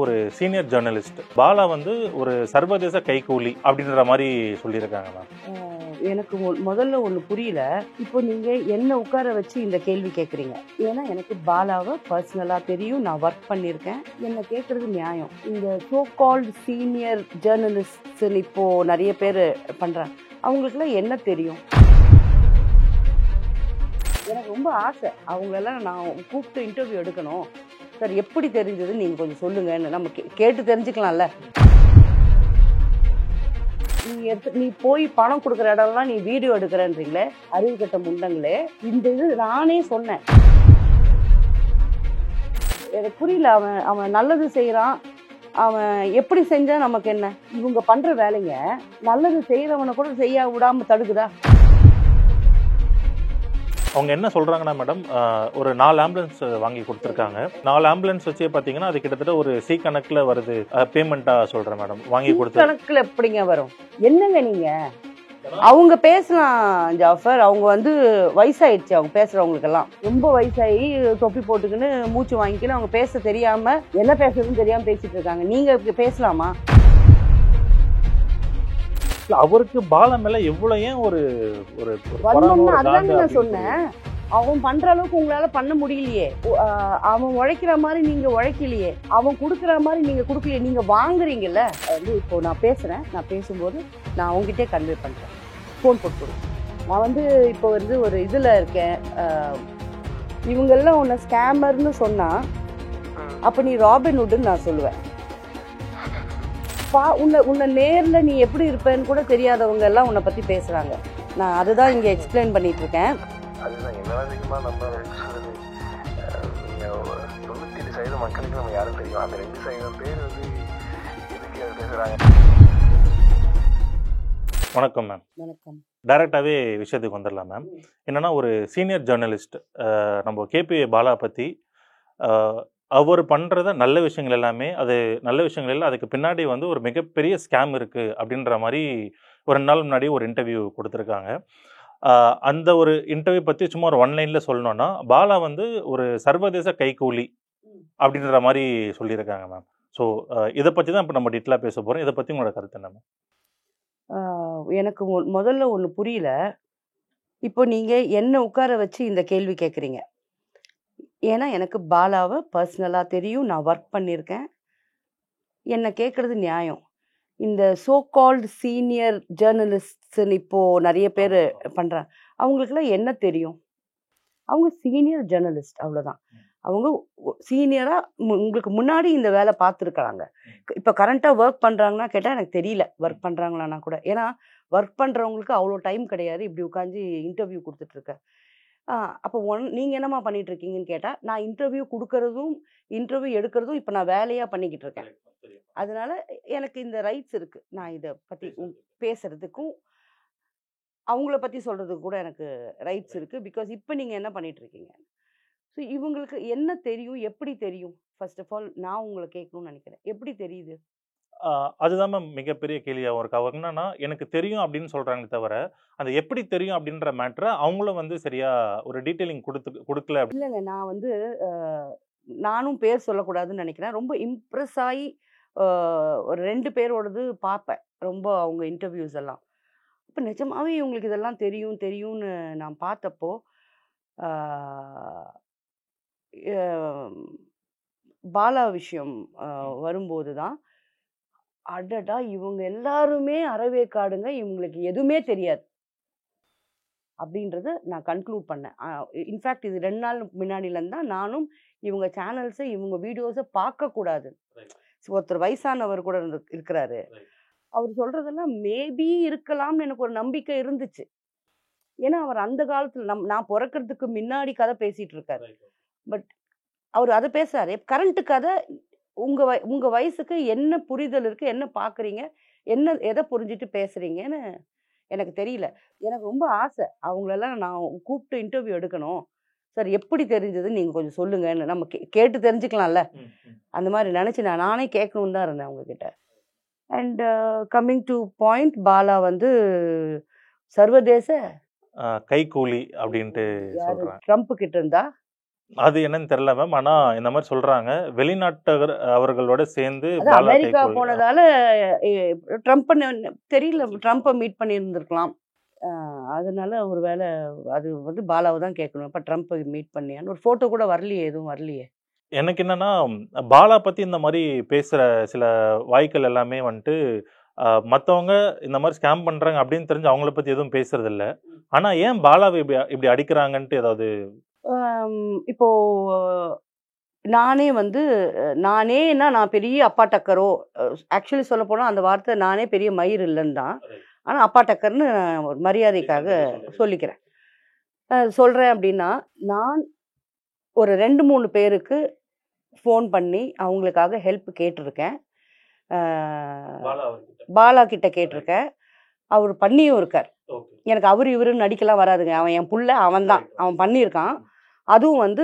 ஒரு senior journalist Bala வந்து ஒரு சர்வதேச கைகூலி அப்படின்ற மாதிரி சொல்லியிருக்காங்க மேம். எனக்கு முதல்ல ஒன்று புரியல. இப்போ நீங்க என்ன உட்கார வச்சு இந்த கேள்வி கேட்குறீங்க. ஏன்னா எனக்கு பாலாவை பர்சனலாக தெரியும், நான் ஒர்க் பண்ணியிருக்கேன். என்ன கேட்குறது நியாயம். இந்த சோ கால்டு சீனியர் ஜேர்னலிஸ்ட் இப்போ நிறைய பேர் பண்றாங்க. அவங்களுக்குலாம் என்ன தெரியும்? எனக்கு ரொம்ப ஆசை அவங்களெல்லாம் நான் கூப்பிட்டு இன்டர்வியூ எடுக்கணும். சார் எப்படி தெரிஞ்சது நீங்கள் கொஞ்சம் சொல்லுங்கன்னு நம்ம கேட்டு தெரிஞ்சுக்கலாம்ல. நீ போய் பணம் கொடுக்குற இடம்லாம் நீ வீடியோ எடுக்கிறன்றீங்களே, அறிவு கட்ட முண்டங்களே. இந்த இது நானே சொன்னேன். எனக்கு புரியல. அவன் நல்லது செய்கிறான், அவன் எப்படி செஞ்சா நமக்கு என்ன? இவங்க பண்ற வேலைங்க நல்லது செய்யறவனை கூட செய்ய விடாம தடுக்குதா? அவங்க என்ன சொல்றாங்கன்னா மேடம், ஒரு 4 ஆம்புலன்ஸ் வாங்கி கொடுத்துருக்காங்க. 4 ஆம்புலன்ஸ் வச்சே பாத்தீங்கன்னா அது கிட்டத்தட்ட ஒரு சி கணக்குல வருது பேமெண்டா சொல்றேன் மேடம். வாங்கி கொடுத்து கணக்குல எப்படிங்க வரும்? என்னங்க நீங்க? அவங்க பேசலாம் ஜாஃபர். அவங்க வந்து வயசாயிடுச்சு. அவங்க பேசுறவங்களுக்கெல்லாம் ரொம்ப வயசாகி தொப்பி போட்டுக்கின்னு மூச்சு வாங்கிக்கின்னு அவங்க பேச தெரியாம என்ன பேசுறதுன்னு தெரியாம பேசிட்டு இருக்காங்க. நீங்க பேசலாமா? அவருக்கு பாலா மேல எவ்வளவு ஏன் ஒரு ஒரு அதாங்க நான் சொன்னேன். அவன் பண்ற அளவுக்கு உங்களால பண்ண முடியலையே. அவன் உழைக்கிற மாதிரி நீங்க உழைக்கலையே. அவன் கொடுக்குற மாதிரி நீங்க கொடுக்கலையே. நீங்க வாங்குறீங்கல்ல. வந்து இப்போ நான் பேசுறேன். நான் பேசும்போது நான் அவங்ககிட்டே கன்வே பண்றேன். ஃபோன் போட்டு கொடுங்க. நான் வந்து இப்போ வந்து ஒரு இதுல இருக்கேன். இவங்கெல்லாம் உன்னை ஸ்கேமர்னு சொன்னா அப்ப நீ ராபின்ஹுட்னு நான் சொல்லுவேன். உன்னை நேரில் நீ எப்படி இருப்பேன்னு கூட தெரியாதவங்க எல்லாம் உன்னை பற்றி பேசுகிறாங்க. நான் அதுதான் இங்கே எக்ஸ்பிளைன் பண்ணிட்டு இருக்கேன். அதுதான் என்ன அதிகமாக நம்ம சொல்லுது. 98% மக்களுக்கு நம்ம யாரும் தெரியும். அந்த 2% பேர் வந்து இதுக்கு பேசுகிறாங்க. வணக்கம் மேம். வணக்கம். டைரக்டாகவே விஷயத்துக்கு வந்துடலாம் மேம். என்னன்னா ஒரு சீனியர் ஜேர்னலிஸ்ட் நம்ம கேபி பாலா பற்றி அவர் பண்ணுறத நல்ல விஷயங்கள் எல்லாமே, அது நல்ல விஷயங்கள் இல்லை, அதுக்கு பின்னாடி வந்து ஒரு மிகப்பெரிய ஸ்கேம் இருக்குது அப்படின்ற மாதிரி ஒரு 2 நாள் முன்னாடி ஒரு இன்டர்வியூ கொடுத்துருக்காங்க. அந்த ஒரு இன்டர்வியூ பற்றி சும்மா ஒரு 1 லைனில் சொல்லணும்னா, பாலா வந்து ஒரு சர்வதேச கைகூலி அப்படின்ற மாதிரி சொல்லியிருக்காங்க மேம். ஸோ இதை பற்றி தான் இப்போ நம்ம டீட்டெயிலாக பேச போகிறோம். இதை பற்றி உங்களோட கருத்து என்ன மேம்? எனக்கு முதல்ல ஒன்று புரியல. இப்போ நீங்கள் என்ன உட்கார வச்சு இந்த கேள்வி கேட்குறீங்க. ஏன்னா எனக்கு பாலாவை பர்சனலாக தெரியும், நான் ஒர்க் பண்ணியிருக்கேன். என்ன கேட்குறது நியாயம். இந்த சோ கால்டு சீனியர் ஜேர்னலிஸ்ட்னு இப்போது நிறைய பேர் பண்ணுறாங்க. அவங்களுக்குலாம் என்ன தெரியும்? அவங்க சீனியர் ஜேர்னலிஸ்ட், அவ்வளோதான். அவங்க சீனியராக உங்களுக்கு முன்னாடி இந்த வேலை பார்த்துருக்குறாங்க. இப்போ கரண்ட்டாக ஒர்க் பண்ணுறாங்கன்னா கேட்டால் எனக்கு தெரியல ஒர்க் பண்ணுறாங்களான்னா கூட. ஏன்னா ஒர்க் பண்ணுறவங்களுக்கு அவ்வளோ டைம் கிடையாது இப்படி உட்காந்து இன்டர்வியூ கொடுத்துட்ருக்கேன். அப்போ நீங்கள் என்னம்மா பண்ணிட்டு இருக்கீங்கன்னு கேட்டால், நான் இன்டர்வியூ கொடுக்கறதும் இன்டர்வியூ எடுக்கிறதும் இப்போ நான் வேலையாக பண்ணிக்கிட்டு இருக்கேன். அதனால எனக்கு இந்த ரைட்ஸ் இருக்குது. நான் இதை பற்றி பேசுகிறதுக்கும் அவங்கள பற்றி சொல்கிறதுக்கு கூட எனக்கு ரைட்ஸ் இருக்குது. பிகாஸ் இப்போ நீங்கள் என்ன பண்ணிட்டு இருக்கீங்க. ஸோ இவங்களுக்கு என்ன தெரியும், எப்படி தெரியும்? ஃபர்ஸ்ட் ஆஃப் ஆல் நான் உங்களை கேட்கணும்னு நினைக்கிறேன். எப்படி தெரியுது? அதுதான் மேம் மிகப்பெரிய கேள்வியாகவும் இருக்கு. அவர் என்னன்னா எனக்கு தெரியும் அப்படின்னு சொல்றாங்களே தவிர, அந்த எப்படி தெரியும் அப்படின்ற மேட்டரை அவங்களும் வந்து சரியா ஒரு டீட்டெயிலிங் கொடுக்கல. இல்லைங்க, நான் வந்து நானும் பேர் சொல்லக்கூடாதுன்னு நினைக்கிறேன். ரொம்ப இம்ப்ரெஸ் ஆகி ஒரு 2 பேரோடது பார்ப்பேன் ரொம்ப, அவங்க இன்டர்வியூஸ் எல்லாம். இப்போ நிஜமாவே இவங்களுக்கு இதெல்லாம் தெரியும்னு நான் பார்த்தப்போ பாலா விஷயம் வரும்போது தான், அடடா இவங்க எல்லாருமே அறவேக்காடுங்க, இவங்களுக்கு எதுவுமே தெரியாது அப்படின்றத நான் கன்க்ளூட் பண்ணேன். இன்ஃபேக்ட் இது 2 நாள் முன்னாடிலேருந்து தான் நானும் இவங்க சேனல்ஸை இவங்க வீடியோஸை பார்க்கக்கூடாது. ஒருத்தர் வயசானவர் கூட இருக்கிறாரு. அவர் சொல்கிறதெல்லாம் மேபி இருக்கலாம்னு எனக்கு ஒரு நம்பிக்கை இருந்துச்சு. ஏன்னா அவர் அந்த காலத்தில் நான் பிறக்கிறதுக்கு முன்னாடி கதை பேசிகிட்டு இருக்காரு. பட் அவர் அதை பேசுகிறாரு கரண்ட்டு கதை. உங்கள் வயசுக்கு என்ன புரிதல் இருக்குது, என்ன பார்க்குறீங்க, எதை புரிஞ்சுட்டு பேசுகிறீங்கன்னு எனக்கு தெரியல. எனக்கு ரொம்ப ஆசை அவங்களெல்லாம் நான் கூப்பிட்டு இன்டர்வியூ எடுக்கணும். சார் எப்படி தெரிஞ்சதுன்னு நீங்கள் கொஞ்சம் சொல்லுங்கன்னு நம்ம கேட்டு தெரிஞ்சுக்கலாம்ல. அந்த மாதிரி நினச்சி நானே கேட்கணுன்னு தான் இருந்தேன் அவங்கக்கிட்ட. And coming to point, Bala வந்து சர்வதேச கைகூலி அப்படின்ட்டு சொல்றாங்க. ட்ரம்ப் கிட்ட இருந்தா அது என்னன்னு தெரியல மேம். ஆனா இந்த மாதிரி சொல்றாங்க, வெளிநாட்டவர் அவர்களோட சேர்ந்து அது பாலா அமெரிக்கா கைக்குள் போனதால ட்ரம்ப் தெரியல, ட்ரம்ப்பை மீட் பண்ணியிருந்திருக்கலாம். அதனால ஒரு வேளை அது வந்து பாலாவை தான் கேட்கணும். அப்போ ட்ரம்ப்பை மீட் பண்ணியான்னு ஒரு ஃபோட்டோ கூட வரலையே, எதுவும் வரலையே. எனக்கு என்னன்னா, பாலா பத்தி இந்த மாதிரி பேசுற சில வாய்க்கள் எல்லாமே வந்துட்டு மத்தவங்க இந்த மாதிரி ஸ்கேம் பண்றாங்க அப்படின்னு தெரிஞ்சு அவங்கள பத்தி எதுவும் பேசுறது இல்ல. ஆனா ஏன் பாலாவை இப்படி இப்படி அடிக்கிறாங்கன்ட்டு ஏதாவது இப்போ நானே வந்து நானேன்னா நான் பெரிய அப்பா டக்கரோ, ஆக்சுவலி சொல்ல போனால் அந்த வார்த்தை நானே பெரிய மயிர் இல்லைன்னு தான். ஆனால் அப்பா டக்கர்னு நான் ஒரு மரியாதைக்காக சொல்லிக்கிறேன். சொல்கிறேன் அப்படின்னா, நான் ஒரு 2-3 பேருக்கு ஃபோன் பண்ணி அவங்களுக்காக ஹெல்ப் கேட்டிருக்கேன். பாலா கிட்ட கேட்டிருக்கேன். அவர் பண்ணியும் இருக்கார். எனக்கு அவர் இவருன்னு நடிக்கலாம் வராதுங்க. அவன் என் புள்ள, அவன் தான், அவன் பண்ணியிருக்கான். அதுவும் வந்து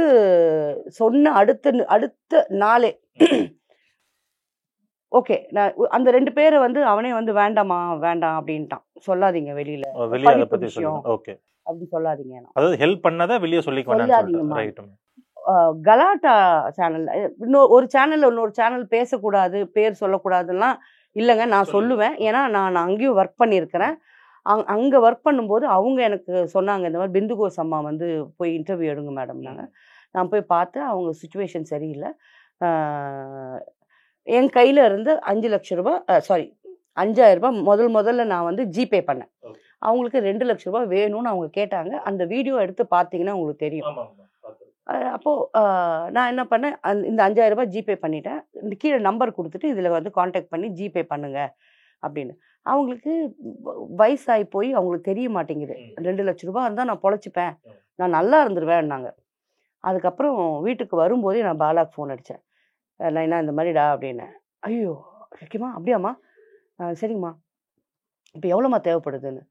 சொன்ன அடுத்த நாளே ஓகே, நான் அந்த 2 பேரை வந்து அவனே வந்து வேண்டாம் அப்படின்ட்டான். சொல்லாதீங்க வெளியில, வெளியே அதை படிப்பு பத்தி விஷயம் சொல்லுங்க. ஓகே, அப்படி சொல்லாதீங்க. அதாவது ஹெல்ப் பண்ணதை வெளியே சொல்லிக்க வேண்டாம்னு சொல்லிட்டு. சொல்லாதீங்கம்மா. ரைட். கலாட்டா சேனல், ஒரு சேனல்ல இன்னொரு சேனல் பேசக்கூடாது, பேர் சொல்லக்கூடாதுலாம் இல்லைங்க. நான் சொல்லுவேன். ஏன்னா நான் அங்கேயும் ஒர்க் பண்ணியிருக்கிறேன். அங்கே ஒர்க் பண்ணும்போது அவங்க எனக்கு சொன்னாங்க, இந்த மாதிரி பிந்துகோஸ் அம்மா வந்து போய் இன்டர்வியூ எடுங்க மேடம்னாங்க. நான் போய் பார்த்தேன். அவங்க சுச்சுவேஷன் சரியில்லை. என் கையில் இருந்து 5 லட்ச ரூபா, சாரி 5000 ரூபாய் முதல்ல நான் வந்து ஜிபே பண்ணேன். அவங்களுக்கு 2 லட்ச ரூபாய் வேணும்னு அவங்க கேட்டாங்க. அந்த வீடியோ எடுத்து பார்த்தீங்கன்னா உங்களுக்கு தெரியும். அப்போது நான் என்ன பண்ணேன், இந்த 5000 ரூபாய் ஜிபே பண்ணிட்டேன். இந்த கீழே நம்பர் கொடுத்துட்டு இதில் வந்து காண்டாக்ட் பண்ணி ஜிபே பண்ணுங்க அப்படின்னு. அவங்களுக்கு வயசாகி போய் அவங்களுக்கு தெரிய மாட்டேங்குது. 2 லட்ச ரூபாய் இருந்தால் நான் பொழைச்சிப்பேன், நான் நல்லா இருந்துருவேன்னாங்க. அதுக்கப்புறம் வீட்டுக்கு வரும்போதே நான் பாலாக்கு ஃபோன் அடித்தேன். நான் என்ன இந்த மாதிரிடா அப்படின்னேன். ஐயோ ஓகேம்மா, அப்படியாம்மா, சரிங்கம்மா, இப்போ எவ்வளோம்மா தேவைப்படுதுன்னு.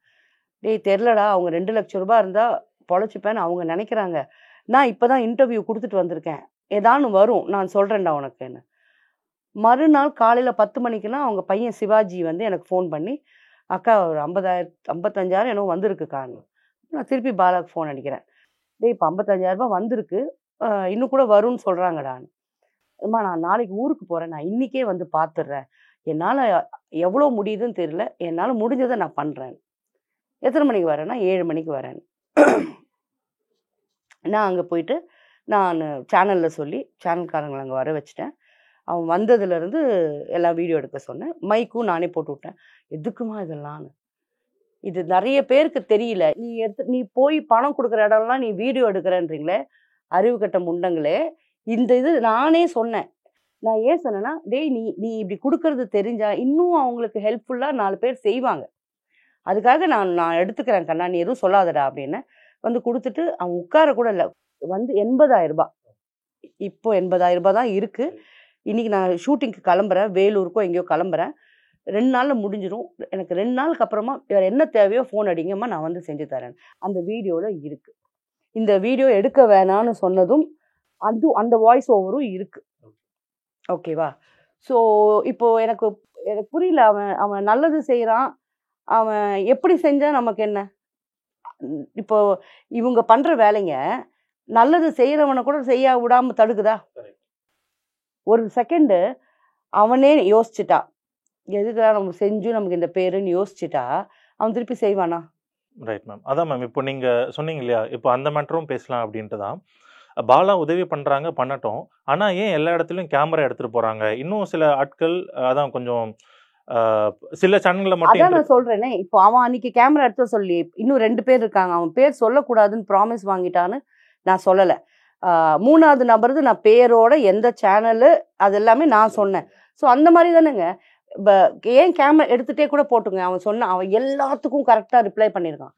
டேய் தெரிலடா, அவங்க 2 லட்ச ரூபாய் இருந்தால் பொழைச்சிப்பேன்னு அவங்க நினைக்கிறாங்க. நான் இப்போ தான் இன்டர்வியூ கொடுத்துட்டு வந்திருக்கேன், ஏதானு வரும், நான் சொல்கிறேன்டா உனக்குன்னு. மறுநாள் காலையில் 10 மணிக்கெல்லாம் அவங்க பையன் சிவாஜி வந்து எனக்கு ஃபோன் பண்ணி, அக்கா ஒரு 50,000 55,000 என்னவோ வந்திருக்குக்கான்னு. நான் திருப்பி பாலாவுக்கு ஃபோன் அடிக்கிறேன். டேய் இப்போ 55,000 ரூபாய் வந்திருக்கு, இன்னும் கூட வரும்னு சொல்கிறாங்கடான்னு. அம்மா நான் நாளைக்கு ஊருக்கு போகிறேன், நான் இன்றைக்கே வந்து பார்த்துட்றேன், என்னால் எவ்வளோ முடியுதுன்னு தெரியல, என்னால் முடிஞ்சதை நான் பண்ணுறேன். எத்தனை மணிக்கு வரேன்னா 7 மணிக்கு வரேன். நான் அங்கே போயிட்டு நான் சேனலில் சொல்லி சேனல்காரங்களை அங்கே வர வச்சுட்டேன். அவன் வந்ததுலேருந்து எல்லா வீடியோ எடுக்க சொன்னேன். மைக்கும் நானே போட்டு விட்டேன். எதுக்குமா இதெல்லாம்னு. இது நிறைய பேருக்கு தெரியல. நீ போய் பணம் கொடுக்குற இடம்லாம் நீ வீடியோ எடுக்கிறேன்றீங்களே, அறிவு கட்ட முண்டங்களே. இந்த இது நானே சொன்னேன். நான் ஏன் சொன்னேன்னா, டேய் நீ இப்படி கொடுக்கறது தெரிஞ்சா இன்னும் அவங்களுக்கு ஹெல்ப்ஃபுல்லாக 4 பேர் செய்வாங்க. அதுக்காக நான் எடுத்துக்கிறேன் கண்ணா, நீ எதுவும் சொல்லாதடா அப்படின்னு வந்து கொடுத்துட்டு அவன் உட்கார கூட இல்லை. வந்து 80,000 ரூபாய், இப்போ 80,000 ரூபாய் தான் இருக்குது. இன்றைக்கி நான் ஷூட்டிங்க்கு கிளம்புறேன், வேலூருக்கோ எங்கேயோ கிளம்புறேன். 2 நாளில் முடிஞ்சிடும். எனக்கு 2 நாளுக்கு அப்புறமா வேறு என்ன தேவையோ ஃபோன் அடிங்கம்மா, நான் வந்து செஞ்சு தரேன். அந்த வீடியோவில் இருக்குது. இந்த வீடியோ எடுக்க வேணான்னு சொன்னதும் அந்த வாய்ஸ் ஓவரும் இருக்குது. ஓகேவா? ஸோ இப்போது எனக்கு புரியல. அவன் நல்லது செய்கிறான், அவன் எப்படி செஞ்சால் நமக்கு என்ன? இப்போ இவங்க பண்ணுற வேலைங்க நல்லது செய்கிறவனை கூட செய்ய விடாமல் தடுக்குதா? ஒரு செகண்டு அவனே யோசிச்சுட்டா, எதுக்குடா நம்ம செஞ்சும் நமக்கு இந்த பேருன்னு யோசிச்சுட்டா, அவன் திருப்பி செய்வானா? Right ma'am. அதான் மேம், இப்போ நீங்கள் சொன்னீங்க இல்லையா, இப்போ அந்த மேட்டரும் பேசலாம் அப்படின்ட்டு தான். பாலா உதவி பண்ணுறாங்க, பண்ணட்டும். ஆனால் ஏன் எல்லா இடத்துலையும் கேமரா எடுத்துகிட்டு போகிறாங்க? இன்னும் சில ஆட்கள் அதான் கொஞ்சம் சில சேனல்களை மட்டும். அதான் நான் சொல்கிறேனே, இப்போ அவன் அன்றைக்கி கேமரா எடுத்து சொல்லி இன்னும் 2 பேர் இருக்காங்க, அவன் பேர் சொல்லக்கூடாதுன்னு ப்ராமிஸ் வாங்கிட்டான்னு நான் சொல்லலை. 3வது நபருது நான் பேரோட எந்த சேனலு அது எல்லாமே நான் சொன்னேன். ஸோ அந்த மாதிரி தானேங்க. ஏன் கேமரா எடுத்துகிட்டே கூட போட்டுங்க. அவன் எல்லாத்துக்கும் கரெக்டாக ரிப்ளை பண்ணியிருக்கான்.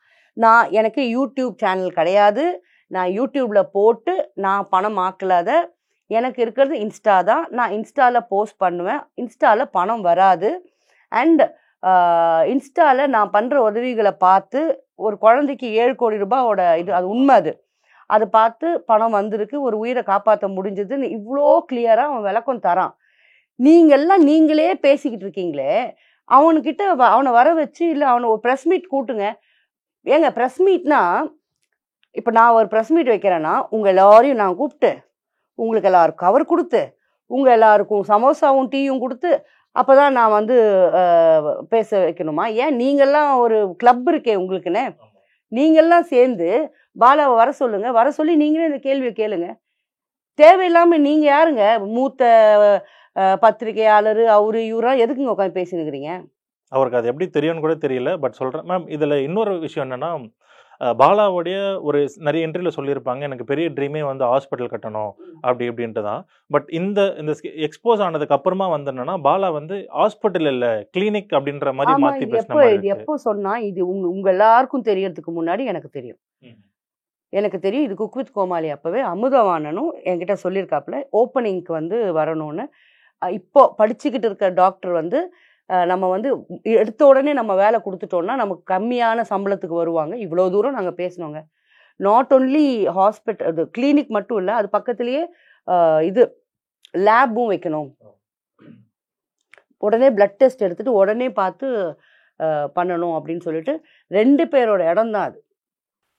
எனக்கு யூடியூப் சேனல் கிடையாது, நான் யூடியூப்பில் போட்டு நான் பணம் ஆக்கலாத. எனக்கு இருக்கிறது இன்ஸ்டா தான். நான் இன்ஸ்டாவில் போஸ்ட் பண்ணுவேன், இன்ஸ்டாவில் பணம் வராது. அண்ட் இன்ஸ்டாவில் நான் பண்ணுற உதவிகளை பார்த்து ஒரு குழந்தைக்கு 7 கோடி ரூபாயோட அது உண்மை. அதை பார்த்து பணம் வந்திருக்கு, ஒரு உயிரை காப்பாற்ற முடிஞ்சதுன்னு இவ்வளோ கிளியராக அவன் விளக்கம் தரான். நீங்களே பேசிக்கிட்டு இருக்கீங்களே, அவனுக்கிட்ட அவனை வர வச்சு இல்லை அவனை ஒரு ப்ரெஸ் மீட் கூட்டுங்க. ஏங்க ப்ரெஸ் மீட்னா இப்போ நான் ஒரு ப்ரெஸ் மீட் வைக்கிறேன்னா உங்கள் எல்லாரையும் நான் கூப்பிட்டு உங்களுக்கு எல்லாருக்கும் கவர் கொடுத்து உங்கள் எல்லாருக்கும் சமோசாவும் டீயும் கொடுத்து அப்போ தான் நான் வந்து பேச வைக்கணுமா? ஏன் நீங்கள்லாம் ஒரு கிளப் இருக்கே உங்களுக்குன்னு, நீங்கள்லாம் சேர்ந்து பாலாவை வர சொல்லுங்க, வர சொல்லி நீங்களே இந்த கேள்வியை கேளுங்க. தேவையில்லாமல் நீங்கள் யாருங்க மூத்த பத்திரிகையாளர் அவரு இவரெல்லாம் எதுக்குங்க உட்காந்து பேசினுக்கிறீங்க? அவருக்கு அது எப்படி தெரியும்னு கூட தெரியல. பட் சொல்கிறேன் மேம், இதில் இன்னொரு விஷயம் என்னென்னா, பாலாவுடைய ஒரு நிறைய இன்டர்வியூவில் சொல்லியிருப்பாங்க, எனக்கு பெரிய ட்ரீமே வந்து ஹாஸ்பிட்டல் கட்டணும் அப்படி இப்படின்ட்டு தான். பட் இந்த எக்ஸ்போஸ் ஆனதுக்கு அப்புறமா வந்து என்னன்னா, பாலா வந்து ஹாஸ்பிட்டல் இல்லை கிளினிக் அப்படின்ற மாதிரி ஆமா, மாற்றி இது பேசின எப்போ மாதிரி இது இருக்கு. எப்போ சொன்னா இது உங்க எல்லாருக்கும் தெரியறதுக்கு முன்னாடி எனக்கு தெரியும். எனக்கு தெரியும் இது குக் வித் கோமாளி அப்பவே அமுதவாணனும் என்கிட்ட சொல்லியிருக்காப்புல ஓப்பனிங்க்கு வந்து வரணும்னு. இப்போ படிச்சுக்கிட்டு இருக்க டாக்டர் வந்து நம்ம வந்து எடுத்த உடனே நம்ம வேலை கொடுத்துட்டோம்னா நமக்கு கம்மியான சம்பளத்துக்கு வருவாங்க. இவ்வளோ தூரம் நாங்கள் பேசினோங்க. நாட் ஒன்லி ஹாஸ்பிட்டல் அது கிளினிக் மட்டும் இல்லை, அது பக்கத்துலேயே இது லேபும் வைக்கணும். உடனே பிளட் டெஸ்ட் எடுத்துட்டு உடனே பார்த்து பண்ணணும் அப்படின்னு சொல்லிட்டு 2 பேரோட இடம் தான் அது.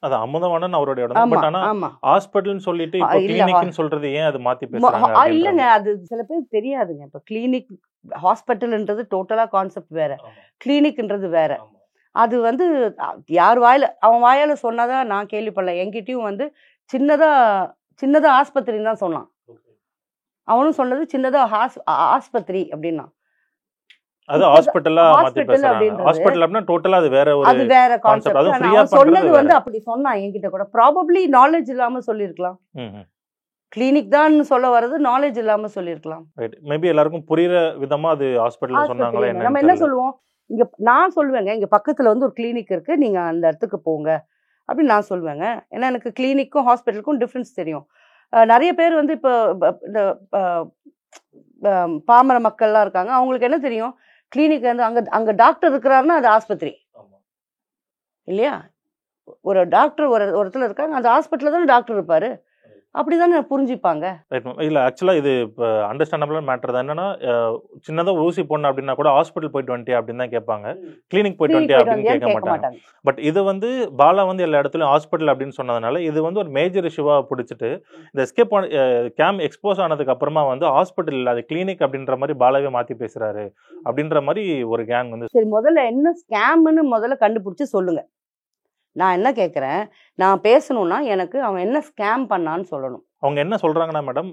அது அமுதவாணன் அவரோட இடம் தான். ஆமா பட் ஆனால் ஆமா ஹாஸ்பிட்டல்னு சொல்லிட்டு இப்போ இல்ல கிளினிக்னு சொல்றது ஏன் அது மாற்றி பேசுறாங்க இல்லைங்க, அப்படின்றது. அது சில பேர் தெரியாதுங்க. இப்போ கிளினிக் ஹாஸ்பிட்டல்ன்றது டோட்டலாக கான்செப்ட் வேற, கிளினிக்ன்றது வேற. அது வந்து யார் வாயில அவன் வாயால சொன்னாதான் நான் கேள்விப்படல. என்கிட்டயும் வந்து சின்னதா ஆஸ்பத்திரின்னு தான் சொன்னான். அவனும் சொன்னது சின்னதா ஆஸ்பத்திரி அப்படின்னா. அது ஹாஸ்பிட்டலா மாற்றி பேசுறாங்க. ஹாஸ்பிட்டல் அப்படின்னா டோட்டலா அது வேற ஒரு அது வேற கான்செப்ட். கான்செப்ட். அதுவும் ஃப்ரீயா அவன் சொன்னது பண்றது வந்து வேற. அப்படி சொன்னான் என்கிட்ட கூட. ப்ராபப்ளி நாலேஜ் இல்லாம சொல்லியிருக்கலாம். ம் கிளினிக் தான் சொல்ல வர்றது நாலேஜ் இல்லாம சொல்லியிருக்கலாம். ரைட். மேபி எல்லாருக்கும் புரியுற விதமா அது ஹாஸ்பிட்டல்ல சொன்னாங்களா ஆஸ்பத்திரி நம்ம என்னன்னு என்ன தெரியல. சொல்லுவோம், இங்க நான் சொல்லுவேங்க இங்க பக்கத்துல வந்து ஒரு கிளினிக் இருக்கு, நீங்க அந்த இடத்துக்கு போங்க அப்படின்னு நான் சொல்லுவேங்க. ஏன்னா எனக்கு கிளினிக்கும் ஹாஸ்பிட்டலுக்கும் டிஃப்ரென்ஸ் தெரியும். நிறைய பேர் வந்து இப்போ இந்த பாமர மக்கள்லாம் இருக்காங்க, அவங்களுக்கு என்ன தெரியும், கிளினிக் வந்து அங்க டாக்டர் இருக்கிறாருன்னா அது ஆஸ்பத்திரி இல்லையா? ஒரு டாக்டர் ஒரு இடத்துல இருக்காங்க, அந்த ஹாஸ்பிட்டல்ல தானே டாக்டர் இருப்பாரு, அப்படிதானே புரிஞ்சுப்பாங்க. Right ma'am. இல்லை ஆக்சுவலாக இது இப்போ அண்டர்ஸ்டாண்டபிளான மேட்டர் தான். என்னன்னா சின்னதாக ஊசி போடணும் அப்படின்னா கூட ஹாஸ்பிட்டல் போயிட்டு வந்துட்டியா அப்படின்னு தான் கேட்பாங்க, கிளினிக் போயிட்டு வந்துட்டியா அப்படின்னு கேட்க மாட்டாங்க. பட் இது வந்து பாலா வந்து எல்லா இடத்துலையும் ஹாஸ்பிட்டல் அப்படின்னு சொன்னதுனால இது வந்து ஒரு மேஜர் இஷ்யூவாக பிடிச்சிட்டு இந்த எஸ்கேப் கேம் எக்ஸ்போஸ் ஆனதுக்கு அப்புறமா வந்து ஹாஸ்பிட்டல் இல்லை அது கிளினிக் அப்படின்ற மாதிரி பாலாவே மாற்றி பேசுறாரு அப்படின்ற மாதிரி ஒரு கேங் வந்து. சரி, முதல்ல என்ன ஸ்கேம்னு முதல்ல கண்டுபிடிச்சு சொல்லுங்க. நான் என்ன கேட்குறேன், நான் பேசணும்னா எனக்கு அவன் என்ன ஸ்கேம் பண்ணான்னு சொல்லணும். அவங்க என்ன சொல்றாங்கன்னா மேடம்,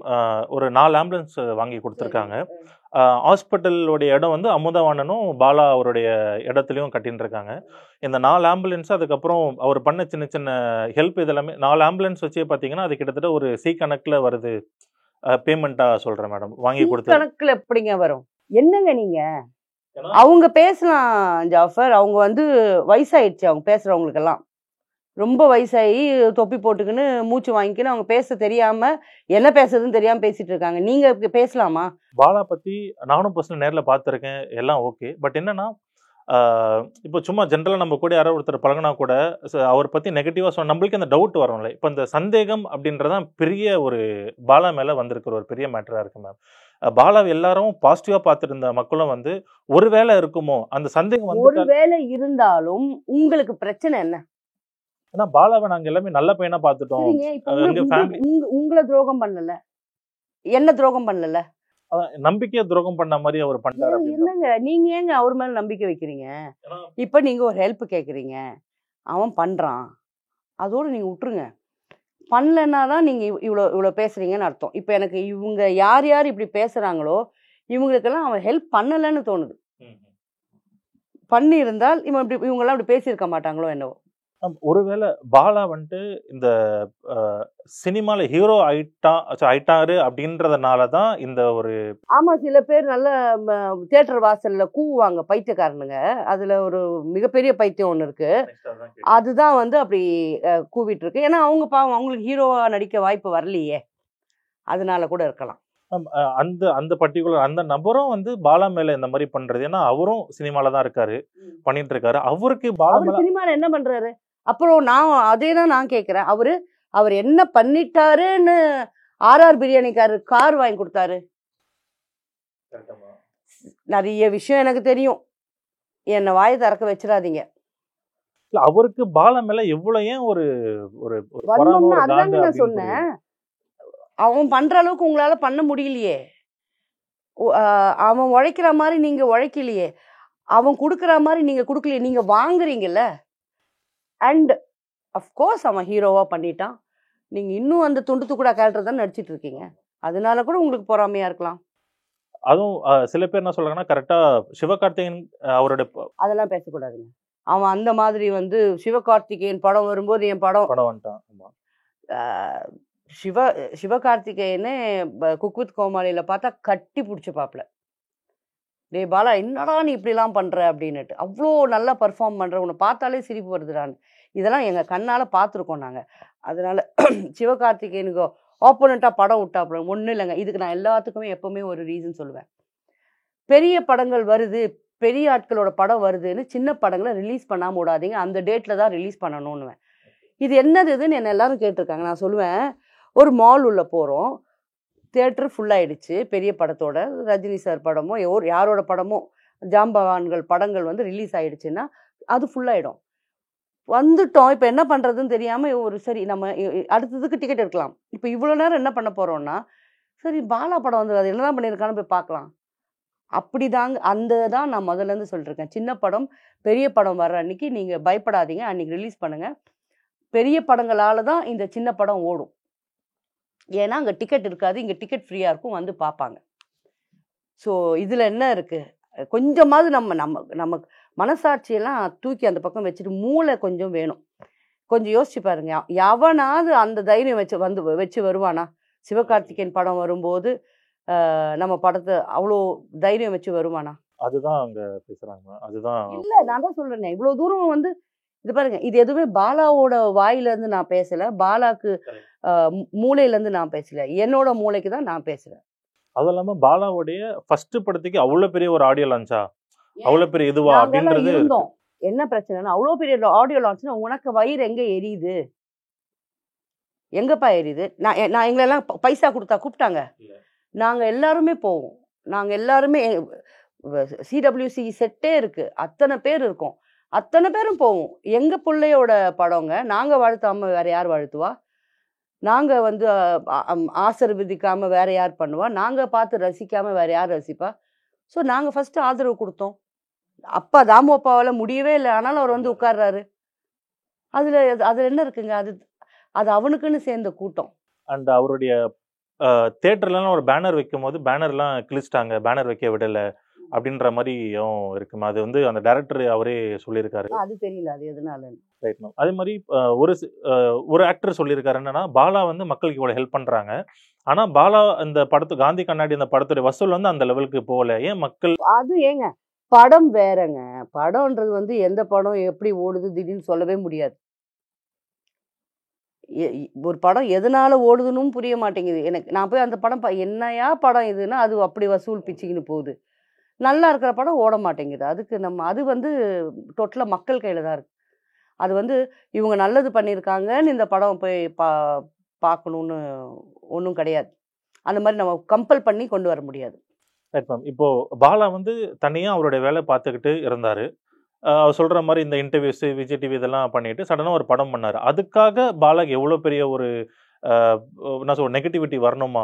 ஒரு 4 ஆம்புலன்ஸ் வாங்கி கொடுத்துருக்காங்க. ஹாஸ்பிட்டலுடைய இடம் வந்து அமுதவாணனும் பாலா அவருடைய இடத்துலையும் கட்டின்னு இருக்காங்க. இந்த 4 ஆம்புலன்ஸ் அதுக்கப்புறம் அவர் பண்ண சின்ன சின்ன ஹெல்ப் இதெல்லாமே 4 ஆம்புலன்ஸ் வச்சே பார்த்தீங்கன்னா அது கிட்டத்தட்ட ஒரு சி கணக்கில் வருது பேமெண்ட்டாக சொல்கிறேன் மேடம் வாங்கி கொடுத்து. கணக்கில் எப்படிங்க வரும்? என்னங்க நீங்க அவங்க பேசலாம் ஜாஃபர், அவங்க வந்து வயசாயிடுச்சு, அவங்க பேசுறவங்களுக்கெல்லாம் ரொம்ப வயசாகி தொப்பி போட்டுக்கின்னு மூச்சு வாங்கிக்கின்னு அவங்க பேச தெரியாம என்ன பேசுறதுன்னு தெரியாம பேசிட்டு இருக்காங்க. நீங்க பேசலாமா? பாலா பத்தி நானும் பர்சனல் நேரில் பார்த்துருக்கேன், எல்லாம் ஓகே. பட் என்னன்னா இப்போ சும்மா ஜென்ரலாக நம்ம கூட யாரோ ஒருத்தர் பழகினா கூட அவர் பற்றி நெகட்டிவாக சொன்ன நம்மளுக்கு அந்த டவுட் வரும்ல. இப்போ இந்த சந்தேகம் அப்படின்றதான் பெரிய ஒரு பாலா மேலே வந்திருக்கிற ஒரு பெரிய மேட்டராக இருக்கு மேம். பாலாவை எல்லாரும் பாசிட்டிவாக பார்த்துட்டு இருந்த மக்களும் வந்து ஒரு வேளை இருக்குமோ அந்த சந்தேகம் வந்து. ஒரு வேளை இருந்தாலும் உங்களுக்கு பிரச்சனை என்ன? ஏன்னா பாலாவை நாங்கள் எல்லாமே நல்ல பையனா பார்த்துட்டோம். உங்களை துரோகம் பண்ணல, என்ன துரோகம் பண்ணல, நம்பிக்கையை துரோகம் பண்ண மாதிரி அவர் பண்ணாரு. என்னங்க நீங்க ஏங்க அவர் மேல நம்பிக்கை வைக்கிறீங்க? இப்ப நீங்க ஒரு ஹெல்ப் கேக்குறீங்க, அவன் பண்றான், அதோட நீங்க விட்டுருங்க. பண்ணலன்னா தான் நீங்க இவ்வளோ பேசுறீங்கன்னு அர்த்தம். இப்ப எனக்கு இவங்க யார் யார் இப்படி பேசுறாங்களோ இவங்களுக்கெல்லாம் அவன் ஹெல்ப் பண்ணலன்னு தோணுது. பண்ணி இருந்தால் இவங்கெல்லாம் இப்படி பேசியிருக்க மாட்டாங்களோ என்னவோ. ஒருவேளை பாலா வந்துட்டு இந்த சினிமால ஹீரோ ஆயிட்டாரு அப்படின்றதுனால தான் இந்த ஒரு. ஆமா, சில பேர் நல்ல தியேட்டர் வாசல்ல கூவுவாங்க பைத்தியக்காரனுங்க. அதுல ஒரு மிகப்பெரிய பைத்தியம் ஒண்ணு இருக்கு, அதுதான் வந்து அப்படி கூவிட்டு இருக்கு. ஏன்னா அவங்க பாவம், அவங்களுக்கு ஹீரோவா நடிக்க வாய்ப்பு வரலையே, அதனால கூட இருக்கலாம். அந்த பர்டிகுலர் அந்த நபரும் வந்து பாலா மேல இந்த மாதிரி பண்றது. ஏன்னா அவரும் சினிமால தான் இருக்காரு, பண்ணிட்டு இருக்காரு. அவருக்கு பாலா சினிமால என்ன பண்றாரு? அப்புறம் நான் அதே தான் நான் கேட்கிறேன், அவர் என்ன பண்ணிட்டாருன்னு ஆர்ஆர் பிரியாணிக்காரர் கார் வாங்கி கொடுத்தாரு. நிறைய விஷயம் எனக்கு தெரியும், என்ன வாயை திறக்க வச்சிடாதீங்க. இல்ல அவருக்கு பாலா மேல எவ்வளவு ஏன் ஒரு ஒரு ஒரு பொறாமை, வன்மம்னா ஒரு அதுதாங்க காண்டு நான் அப்படின்னு சொன்னேன். புரியுது. அவன் பண்ற அளவுக்கு உங்களால பண்ண முடியலையே. அவன் உழைக்கிற மாதிரி நீங்க உழைக்கலையே. அவன் கொடுக்குற மாதிரி நீங்க கொடுக்கலையே. நீங்க வாங்குறீங்கல்ல. அண்ட் அஃப்கோர்ஸ் அவன் ஹீரோவா பண்ணிட்டான். நீங்க இன்னும் அந்த துண்டு துக்குடா கேரக்டர் தான் நடிச்சிட்டு இருக்கீங்க. அதனால கூட உங்களுக்கு பொறாமையா இருக்கலாம். அதுவும் சில பேர் என்ன சொல்றாங்கன்னா கரெக்டா சிவகார்த்திகேயன் அவரோட அதெல்லாம் பேசக்கூடாதுங்க. அவன் அந்த மாதிரி வந்து சிவகார்த்திகேயன் படம் வரும்போது என் படம் படம் வந்துட்டான். ஆமா. ஆஹ், சிவகார்த்திகேயனே குக் வித் கோமாளியில பார்த்தா கட்டி பிடிச்சி பாப்பல. டேய் பாலா என்னடா நீ இப்படிலாம் பண்ற அப்படின்னுட்டு. அவ்வளோ நல்லா பர்ஃபார்ம் பண்ற, உன்னை பார்த்தாலே சிரிப்பு வருதுடான்னு. இதெல்லாம் எங்க கண்ணால பார்த்துருக்கோம் நாங்க. அதனால சிவகார்த்திகேயனுக்கு ஆப்போனண்டா படம் விட்டாப்புல ஒன்றும் இல்லைங்க. இதுக்கு நான் எல்லாத்துக்குமே எப்பவுமே ஒரு ரீசன் சொல்லுவேன். பெரிய படங்கள் வருது, பெரிய ஆட்களோட படம் வருதுன்னு சின்ன படங்களை ரிலீஸ் பண்ணாம விடாதீங்க. அந்த டேட்ல தான் ரிலீஸ் பண்ணணும்னுவேன். இது என்னது இதுன்னு என்ன எல்லாரும் கேட்டிருக்காங்க. நான் சொல்லுவேன், ஒரு மால் உள்ள போறோம், தியேட்டர் ஃபுல்லாயிடுச்சு. பெரிய படத்தோட ரஜினி சார் படமோ யாரோட படமோ ஜாம்பவான்கள் படங்கள் வந்து ரிலீஸ் ஆயிடுச்சுன்னா அது ஃபுல்லாயிடும். வந்துட்டோம், இப்போ என்ன பண்ணுறதுன்னு தெரியாமல் ஒரு சரி நம்ம அடுத்ததுக்கு டிக்கெட் எடுக்கலாம். இப்போ இவ்வளோ நேரம் என்ன பண்ண போகிறோம்னா, சரி பாலா படம் வந்து அது என்னதான் பண்ணியிருக்கான்னு போய் பார்க்கலாம். அப்படி தாங்க அந்த தான் நான் முதல்லேருந்து சொல்லியிருக்கேன். சின்ன படம் பெரிய படம் வர்ற அன்னைக்கு நீங்கள் பயப்படாதீங்க, அன்னைக்கு ரிலீஸ் பண்ணுங்கள். பெரிய படங்களால் தான் இந்த சின்ன படம் ஓடும். ஏன்னா அங்கே டிக்கெட் இருக்காது, இங்கே டிக்கெட் ஃப்ரீயாக இருக்கும், வந்து பார்ப்பாங்க. ஸோ இதில் என்ன இருக்குது, கொஞ்சமாவது நம்ம மனசாட்சியெல்லாம் தூக்கி அந்த பக்கம் வச்சுட்டு மூளை கொஞ்சம் வேணும். கொஞ்சம் யோசிச்சு பாருங்க, எவனாவது அந்த தைரியம் வச்சு வருவானா? சிவகார்த்திகேயன் படம் வரும்போது நம்ம படத்தை அவ்வளோ தைரியம் வச்சு வருவானா? அதுதான் அங்க பேசுறாங்க. அதுதான் இல்லை, நான் தான் சொல்றேனே, இவ்வளோ தூரம் வந்து இது பாருங்க, இது எதுவுமே பாலாவோட வாயிலேருந்து நான் பேசலை, பாலாக்கு மூளையிலேருந்து நான் பேசலை, என்னோட மூளைக்கு தான் நான் பேசுகிறேன். அதுவும் இல்லாம பாலாவுடைய ஃபர்ஸ்ட் படத்துக்கு அவ்வளவு பெரிய ஒரு ஆடியோ லான்ச்சா, அவ்வளவு பெரிய இதுவா நாங்கெல்லாம் அப்படின்றது இருந்தோம். என்ன பிரச்சனைனா, அவ்வளோ பெரிய ஆடியோ லான்ச்னா உனக்கு வயிறு எங்க எரியுது? எங்கப்பா எரியுது? நான் எங்களெல்லாம் பைசா கொடுத்தா கூப்பிட்டாங்க? நாங்க எல்லாருமே போவோம். நாங்க எல்லாருமே சிடபிள்யூசி செட்டே இருக்கு, அத்தனை பேர் இருக்கோம், அத்தனை பேரும் போவோம். எங்க பிள்ளையோட படங்க, நாங்க வாழ்த்தாம வேற யார் வாழ்த்துவா? நாங்க வந்து ஆசீர்வதிக்காம வேற யார் பண்ணுவா? நாங்க பார்த்து ரசிக்காம வேற யார் ரசிப்பா? ஸோ நாங்க ஃபர்ஸ்ட் ஆதரவு கொடுத்தோம். அப்பா தாமு அப்பாவால முடியவே இல்லை, ஆனாலும் அவர் வந்து உட்கார்றாரு. அதுல என்ன இருக்குங்க? அது அவனுக்குன்னு சேர்ந்த கூட்டம். அண்ட் அவருடைய தியேட்டர்லாம் ஒரு பேனர் வைக்கும் போது பேனர்லாம் கிழிச்சிட்டாங்க, பேனர் வைக்க விடல அப்படின்ற மாதிரியும் இருக்குமா? அது வந்து அந்த டைரக்டர் அவரே சொல்லியிருக்காரு. அது தெரியல அது எதனால. Right ma'am. அதே மாதிரி ஒரு ஆக்டர் சொல்லியிருக்காரு என்னன்னா, பாலா வந்து மக்களுக்கு இவ்வளோ ஹெல்ப் பண்றாங்க, ஆனா பாலா இந்த படத்து காந்தி கண்ணாடி அந்த படத்துடைய வசூல் வந்து அந்த லெவலுக்கு போகல, ஏன் மக்கள்? அது ஏங்க, படம் வேறங்க. படம்ன்றது வந்து எந்த படம் எப்படி ஓடுது திடீர்னு சொல்லவே முடியாது. ஒரு படம் எதனால ஓடுதுன்னு புரிய மாட்டேங்குது எனக்கு. நான் போய் அந்த படம் என்னையா படம் இதுன்னா அது அப்படி வசூல் பிச்சுக்கின்னு போகுது. நல்லா இருக்கிற படம் ஓட மாட்டேங்குது. அதுக்கு அது வந்து டோட்டலாக மக்கள் கையில் தான் இருக்கு. அது வந்து இவங்க நல்லது பண்ணியிருக்காங்கன்னு இந்த படம் போய் பார்க்கணுன்னு ஒன்றும் கிடையாது. அந்த மாதிரி நம்ம கம்பல் பண்ணி கொண்டு வர முடியாது. Right ma'am. இப்போ பாலா வந்து தனியா அவருடைய வேலை பார்த்துக்கிட்டு இருந்தாரு. அவர் சொல்ற மாதிரி இந்த இன்டர்வியூஸ் விஜய் டிவி இதெல்லாம் பண்ணிட்டு சடனாக ஒரு படம் பண்ணாரு. அதுக்காக பாலாக்கு எவ்வளோ பெரிய ஒரு என்ன சொல்ற நெகட்டிவிட்டி வரணுமா?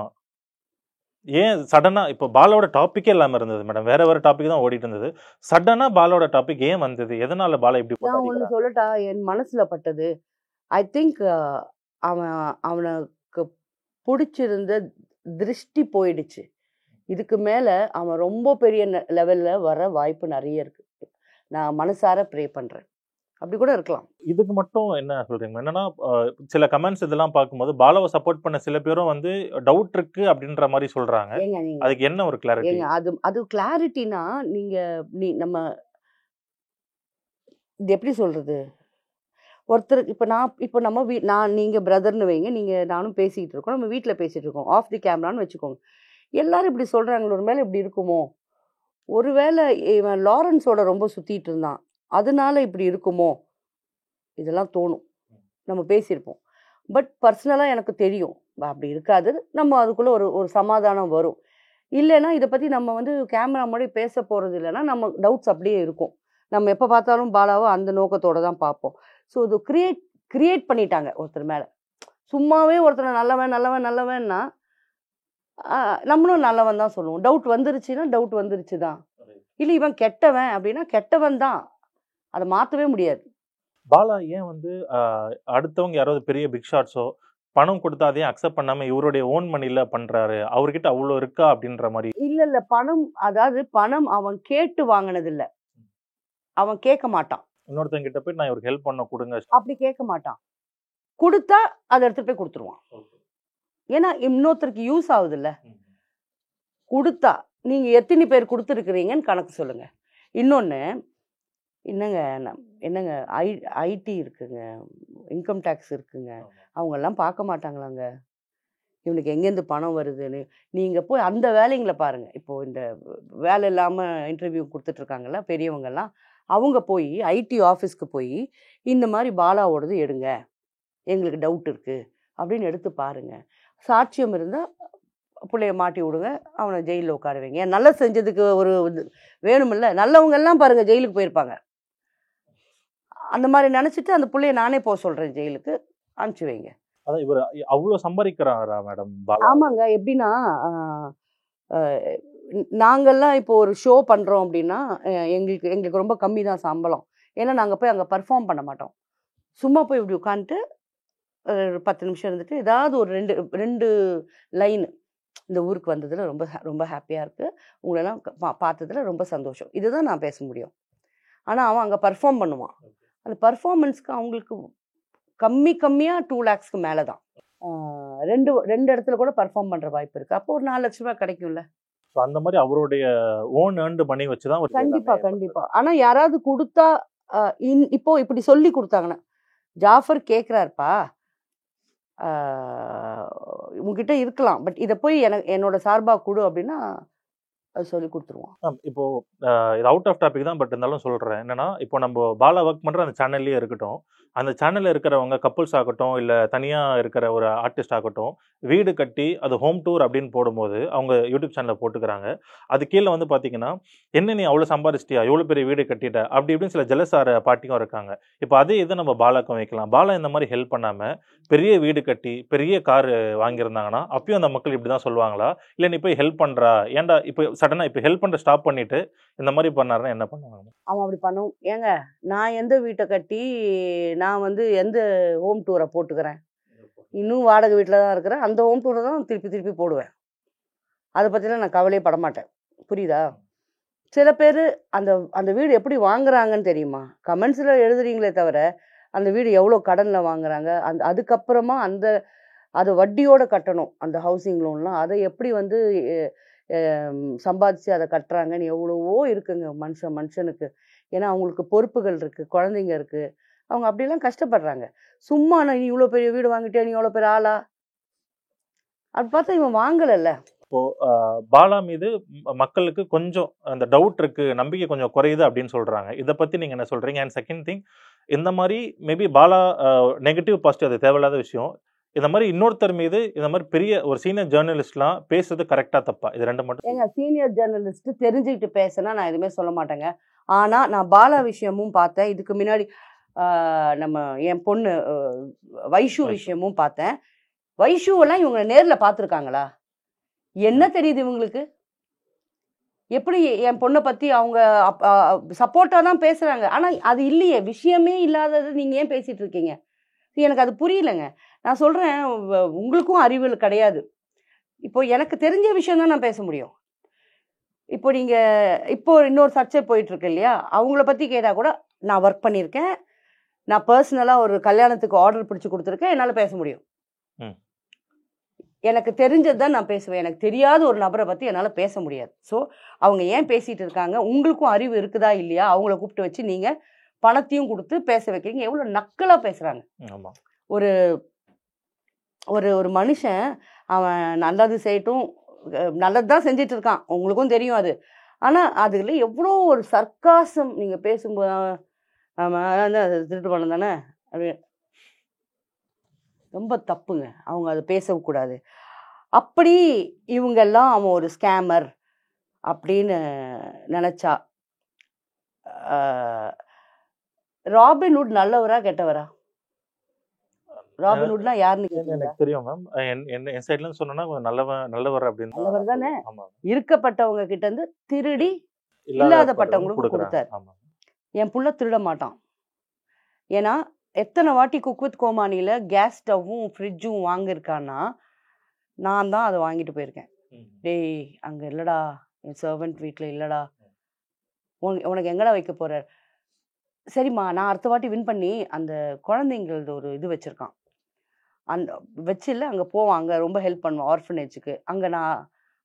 ஏன் சடனா இப்போ பாலாவோட டாபிக்கே இல்லாமல் இருந்தது மேடம், வேற வேற டாபிக் தான் ஓடிட்டு இருந்தது. சடனா பாலாவோட டாபிக் ஏன் வந்தது? எதனால பாலா இப்படி நான் ஒன்று சொல்லட்டா, என் மனசுல பட்டது. ஐ திங்க் அவனுக்கு பிடிச்சிருந்த திருஷ்டி போயிடுச்சு. இதுக்கு மேல அவன் ரொம்ப பெரிய லெவல்ல வர வாய்ப்பு நிறைய இருக்கு. நான் மனசார ப்ரே பண்றேன். அப்படி கூட இருக்கலாம். இதுக்கு மட்டும் என்ன சொல்றீங்க? என்னன்னா சில கமெண்ட்ஸ் இதெல்லாம் பார்க்கும்போது பாலாவை சப்போர்ட் பண்ண சில பேரும் வந்து டவுட் இருக்கு அப்படின்ற மாதிரி சொல்றாங்க. அதுக்கு என்ன ஒரு கிளாரிட்டி? அது கிளாரிட்டினா நம்ம இது எப்படி சொல்றது? ஒருத்தர் இப்போ நம்ம நீங்க பிரதர்னு வைங்க, நீங்க நானும் பேசிக்கிட்டு இருக்கோம், நம்ம வீட்டில் பேசிட்டு இருக்கோம், ஆஃப் தி கேமரான்னு வச்சுக்கோங்க. எல்லாரும் இப்படி சொல்றாங்களோ, ஒரு மேலே இப்படி இருக்குமோ, ஒருவேளை இவன் லாரன்ஸோட ரொம்ப சுத்திட்டு இருந்தான் அதனால இப்படி இருக்குமோ, இதெல்லாம் தோணும். நம்ம பேசியிருப்போம். பட் பர்சனலாக எனக்கு தெரியும் அப்படி இருக்காது. நம்ம அதுக்குள்ளே ஒரு சமாதானம் வரும். இல்லைன்னா இதை பற்றி நம்ம வந்து கேமரா முன்னாடி பேச போகிறது இல்லைன்னா நம்ம டவுட்ஸ் அப்படியே இருக்கும். நம்ம எப்போ பார்த்தாலும் பாலாவை அந்த நோக்கத்தோட தான் பார்ப்போம். ஸோ இது கிரியேட் பண்ணிட்டாங்க ஒருத்தர் மேலே. சும்மாவே ஒருத்தனை நல்லவன் நல்லவன் நல்லவன்னா நம்மளும் நல்லவன் தான் சொல்லுவோம். டவுட் வந்துருச்சுன்னா டவுட் வந்துருச்சு தான். இல்லை இவன் கெட்டவன் அப்படின்னா கெட்டவன் தான், அதை மாற்றவே முடியாது. பாலா ஏன் வந்து அடுத்தவங்க யாராவது பெரிய பிக் ஷாட்ஸோ பணம் கொடுத்தா அதையும் அக்செப்ட் பண்ணாம இவருடைய ஓன் மணில பண்றாரு, அவர்கிட்ட அவ்வளோ இருக்கா அப்படின்ற மாதிரி? இல்ல பணம், அதாவது பணம் அவன் கேட்டு வாங்கினது இல்ல, அவன் கேட்க மாட்டான். இன்னொருத்தங்க கிட்ட போய் நான் இவருக்கு ஹெல்ப் பண்ண கொடுங்க அப்படி கேட்க மாட்டான். கொடுத்தா அதை எடுத்துட்டு போய் கொடுத்துருவான். ஏன்னா இன்னொருத்தருக்கு யூஸ் ஆகுது இல்ல. கொடுத்தா நீங்க எத்தனை பேர் கொடுத்துருக்குறீங்கன்னு கணக்கு சொல்லுங்க. இன்னொன்னு என்னங்க ஐடி இருக்குங்க, இன்கம் டேக்ஸ் இருக்குங்க, அவங்க எல்லாம் பார்க்க மாட்டாங்களாங்க இவனுக்கு எங்கேருந்து பணம் வருதுன்னு? நீங்க போய் அந்த வேலைங்களை பாருங்க. இப்போ இந்த வேலை இல்லாம இன்டர்வியூ கொடுத்துட்டு இருக்காங்கல்ல பெரியவங்கெல்லாம், அவங்க போய் ஐடி ஆஃபீஸ்க்கு போய் இந்த மாதிரி பாலாவோடது எடுங்க, எங்களுக்கு டவுட் இருக்கு அப்படின்னு எடுத்து பாருங்க. சாட்சியம் இருந்தால் பிள்ளைய மாட்டி விடுங்க, அவனை ஜெயிலில் உட்கார வைங்க. நல்லா செஞ்சதுக்கு ஒரு இது வேணுமில்ல. நல்லவங்க எல்லாம் பாருங்க ஜெயிலுக்கு போயிருப்பாங்க. அந்த மாதிரி நினச்சிட்டு அந்த பிள்ளைய நானே போக சொல்கிறேன் ஜெயிலுக்கு, அனுப்பிச்சி வைங்க. அதான் இவர் அவ்வளோ சம்பாதிக்கிறாரா மேடம் பாலா? ஆமாங்க. எப்படின்னா நாங்கள்லாம் இப்போ ஒரு ஷோ பண்ணுறோம் அப்படின்னா எங்களுக்கு ரொம்ப கம்மி தான் சம்பளம். ஏன்னா நாங்கள் போய் அங்கே பர்ஃபார்ம் பண்ண மாட்டோம். சும்மா போய் இப்படி உட்காந்துட்டு 10 நிமிஷம் இருந்துட்டு ஏதாவது ஒரு ரெண்டு லைன், இந்த ஊருக்கு வந்ததில் ரொம்ப ரொம்ப ஹாப்பியாக இருக்குது, உங்களெல்லாம் பார்த்ததில் ரொம்ப சந்தோஷம், இதுதான் நான் பேச முடியும். ஆனால் அவன் அங்கே பர்ஃபார்ம் பண்ணுவான். அந்த பர்ஃபார்மன்ஸ்க்கு அவங்களுக்கு கம்மியாக 2 lakhsக்கு மேலே தான். ரெண்டு இடத்துல கூட பர்ஃபார்ம் பண்ணுற வாய்ப்பு இருக்குது. அப்போ ஒரு 4 லட்ச ரூபா கிடைக்கும்ல. அந்த மாதிரி அவருடைய ஓன் ஏர்ன்டு மணி வச்சு தான் கண்டிப்பாக. ஆனால் யாராவது கொடுத்தா இப்போ இப்படி சொல்லி கொடுத்தாங்கன்னா, ஜாஃபர் கேட்குறாருப்பா உங்ககிட்ட இருக்கலாம், பட் இதை போய் என்னோட சார்பாக கொடு அப்படின்னா அது சொல்லி கொடுத்துருவோம். இப்போ இது அவுட் ஆஃப் டாபிக் தான், பட் இருந்தாலும் சொல்கிறேன். என்னன்னா இப்போ நம்ம பாலா ஒர்க் பண்ணுற அந்த சேனல்லே இருக்கட்டும், அந்த சேனலில் இருக்கிறவங்க கப்புள்ஸ் ஆகட்டும் இல்லை தனியாக இருக்கிற ஒரு ஆர்டிஸ்ட் ஆகட்டும், வீடு கட்டி அது ஹோம் டூர் அப்படின்னு போடும்போது அவங்க யூடியூப் சேனலில் போட்டுக்கிறாங்க. அது கீழே வந்து பார்த்தீங்கன்னா, என்ன நீ அவ்வளோ சம்பாதிச்சிட்டியா, எவ்வளோ பெரிய வீடு கட்டிட்ட அப்படி இப்படின்னு சில ஜெலஸ் ஆகிற பாட்டியும் இருக்காங்க. இப்போ அதே இதை நம்ம பாலாக்கும் வைக்கலாம். பாலா இந்த மாதிரி ஹெல்ப் பண்ணாமல் பெரிய வீடு கட்டி பெரிய கார் வாங்கியிருந்தாங்கன்னா அப்பயும் அந்த மக்கள் இப்படி தான் சொல்லுவாங்களா? இல்லை நீ போய் ஹெல்ப் பண்ணுறா, ஏன்டா இப்போ சடனாக இப்போ ஹெல்ப் பண்ணுற ஸ்டாப் பண்ணிட்டு இந்த மாதிரி பண்ணாருன்னா என்ன பண்ணுவாங்க? அவன் அப்படி பண்ணும். ஏங்க நான் எந்த வீட்டை கட்டி நான் வந்து எந்த ஹோம் டூரை போட்டுக்கிறேன்? இன்னும் வாடகை வீட்டில் தான் இருக்கிறேன். அந்த ஹோம் டூரை தான் திருப்பி போடுவேன். அதை பற்றிலாம் நான் கவலையே படமாட்டேன். புரியுதா? சில பேர் அந்த வீடு எப்படி வாங்குறாங்கன்னு தெரியுமா? கமெண்ட்ஸில் எழுதுறீங்களே தவிர அந்த வீடு எவ்வளோ கடனில் வாங்குறாங்க, அதுக்கப்புறமா அது வட்டியோடு கட்டணும் அந்த ஹவுசிங் லோன்லாம், அதை எப்படி வந்து சம்பாதிச்சு அதை கட்டுறாங்கன்னு எவ்வளவோ இருக்குங்க மனுஷனுக்கு. ஏன்னா அவங்களுக்கு பொறுப்புகள் இருக்குது, குழந்தைங்க இருக்குது, அவங்க அப்படிலாம் கஷ்டப்படுறாங்க. சும்மா நீ இவ்வளோ பெரிய வீடு வாங்கிட்டே, நீ எவ்வளோ பெரிய ஆளா அப்படி பார்த்தா இவன் வாங்கலைல்ல. இப்போ பாலா மீது மக்களுக்கு கொஞ்சம் அந்த டவுட் இருக்கு, நம்பிக்கை கொஞ்சம் குறையுது அப்படின்னு சொல்றாங்க. இதை பத்தி நீங்க என்ன சொல்றீங்க? அண்ட் செகண்ட் திங், இந்த மாதிரி மேபி பாலா நெகட்டிவ் பாசிட்டிவ் அது தேவையில்லாத விஷயம். இந்த மாதிரி இன்னொருத்தர் மீது இந்த மாதிரி பெரிய ஒரு சீனியர் ஜேர்னலிஸ்ட்லாம் பேசுறது கரெக்டா தப்பா? இது ரெண்டு மட்டும். ஏங்க சீனியர் ஜேர்னலிஸ்ட் தெரிஞ்சுக்கிட்டு பேசினா நான் எதுவுமே சொல்ல மாட்டேங்க. ஆனால் நான் பாலா விஷயமும் பார்த்தேன். இதுக்கு முன்னாடி நம்ம என் பொண்ணு வைஷு விஷயமும் பார்த்தேன். வைஷுவெல்லாம் இவங்க நேரில் பார்த்துருக்காங்களா? என்ன தெரியுது இவங்களுக்கு? எப்படி என் பொண்ணை பற்றி அவங்க சப்போர்ட்டாக தான் பேசுகிறாங்க. ஆனால் அது இல்லையே, விஷயமே இல்லாதது நீங்கள் ஏன் பேசிகிட்டு இருக்கீங்க? எனக்கு அது புரியலைங்க. நான் சொல்கிறேன், உங்களுக்கும் அறிவு கிடையாது. இப்போ எனக்கு தெரிஞ்ச விஷயம் தான் நான் பேச முடியும். இப்போ இன்னொரு சர்ச்சை போயிட்டுருக்கு இல்லையா, அவங்கள பற்றி கேட்டால் கூட நான் ஒர்க் பண்ணியிருக்கேன், நான் பர்சனலாக ஒரு கல்யாணத்துக்கு ஆர்டர் பிடிச்சி கொடுத்துருக்கேன், என்னால் பேச முடியும். எனக்கு தெரிஞ்சது தான் நான் பேசுவேன். எனக்கு தெரியாத ஒரு நபரை பற்றி என்னால் பேச முடியாது. ஸோ அவங்க ஏன் பேசிகிட்டு இருக்காங்க? உங்களுக்கும் அறிவு இருக்குதா இல்லையா? அவங்கள கூப்பிட்டு வச்சு நீங்கள் பணத்தையும் கொடுத்து பேச வைக்கிறீங்க. எவ்வளோ நக்கலாக பேசுகிறாங்க. ஒரு ஒரு ஒரு மனுஷன் அவன் நல்லது செய்யட்டும், நல்லது தான் செஞ்சிட்டு இருக்கான், உங்களுக்கும் தெரியும் அது. ஆனால் அதில் எவ்வளோ ஒரு சர்க்காசம் நீங்கள் பேசும்போது, ஆமாம் திருட்டு பணம் தானே அப்படி, ரொம்ப தப்புங்க. அவங்க அதை பேசக்கூடாது. அப்படி இவங்கெல்லாம் அவன் ஒரு ஸ்கேமர் அப்படின்னு நினச்சா ராபின்ஹுட் நல்லவரா கெட்டவரா? ராபின்ஹுட்னா யாருன்னு கேட்டீங்களா? எனக்கு தெரியும் மேம். என் சைட்ல இருந்து சொன்னா கொஞ்சம் நல்லவர் அப்படின்னு தான் நல்லவர் தானே? சொல்லுவேன். ஆமா. இருக்கப்பட்டவங்க கிட்ட இருந்து திருடி இல்லாதப்பட்டவங்களுக்கு இல்லாதப்பட்டவங்களுக்கு கொடுத்தார். ஆமா. என் புள்ள திருட மாட்டான். ஏன்னா எத்தனை வாட்டி குக் வித் கோமானியில கேஸ் ஸ்டவ்வும் ஃப்ரிட்ஜும் வாங்கியிருக்கான்னா நான் தான் அதை வாங்கிட்டு போயிருக்கேன். டேய் அங்கே இல்லைடா, என் சர்வெண்ட் வீட்டில் இல்லைடா, உனக்கு எங்கடா வைக்க போகிறார்? சரிம்மா நான் அடுத்த வாட்டி வின் பண்ணி அந்த குழந்தைங்களது ஒரு இது வச்சுருக்கான், அந்த வச்சில்ல அங்கே போவான், அங்கே ரொம்ப ஹெல்ப் பண்ணுவான் ஆர்ஃபனேஜுக்கு, அங்கே நான்